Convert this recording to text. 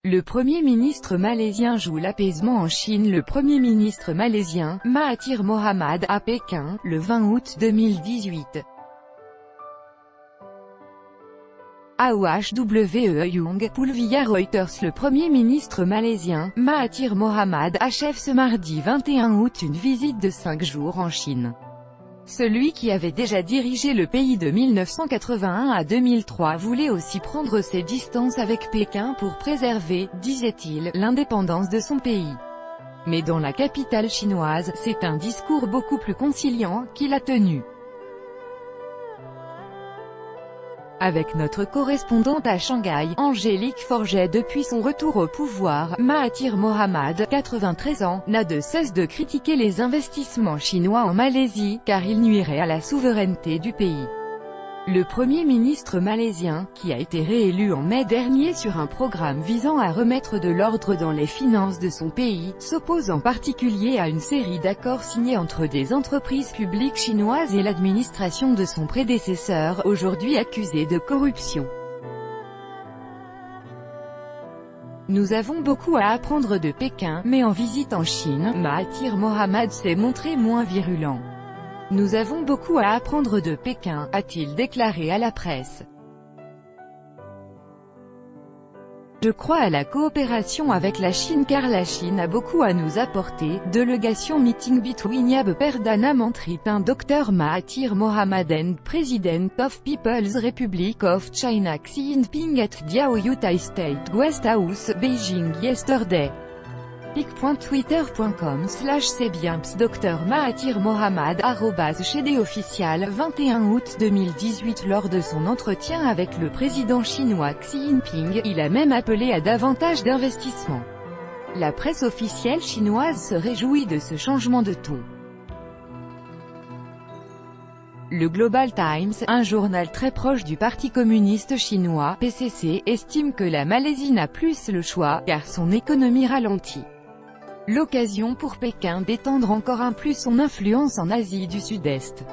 Le Premier ministre malaisien joue l'apaisement en Chine. Le Premier ministre malaisien, Mahathir Mohamad, à Pékin, le 20 août 2018. AOHWE Young Pool via Reuters. Le Premier ministre malaisien, Mahathir Mohamad, achève ce mardi 21 août une visite de 5 jours en Chine. Celui qui avait déjà dirigé le pays de 1981 à 2003 voulait aussi prendre ses distances avec Pékin pour préserver, disait-il, l'indépendance de son pays. Mais dans la capitale chinoise, c'est un discours beaucoup plus conciliant qu'il a tenu. Avec notre correspondante à Shanghai, Angélique Forget. Depuis son retour au pouvoir, Mahathir Mohamad, 93 ans, n'a de cesse de critiquer les investissements chinois en Malaisie, car ils nuiraient à la souveraineté du pays. Le Premier ministre malaisien, qui a été réélu en mai dernier sur un programme visant à remettre de l'ordre dans les finances de son pays, s'oppose en particulier à une série d'accords signés entre des entreprises publiques chinoises et l'administration de son prédécesseur, aujourd'hui accusé de corruption. Nous avons beaucoup à apprendre de Pékin, mais en visite en Chine, Mahathir Mohamad s'est montré moins virulent. Nous avons beaucoup à apprendre de Pékin, a-t-il déclaré à la presse. Je crois à la coopération avec la Chine car la Chine a beaucoup à nous apporter. Delegation meeting between Yab Perdana Mantri, Dr Mahathir Mohamad and President of People's Republic of China Xi Jinping at Diaoyutai State Guest House, Beijing yesterday. pic.twitter.com/cbiamps Dr Mahathir Mohamad, @chedéofficial, 21 août 2018. Lors de son entretien avec le président chinois Xi Jinping, il a même appelé à davantage d'investissements. La presse officielle chinoise se réjouit de ce changement de ton. Le Global Times, un journal très proche du Parti communiste chinois, PCC, estime que la Malaisie n'a plus le choix, car son économie ralentit. L'occasion pour Pékin d'étendre encore un plus son influence en Asie du Sud-Est.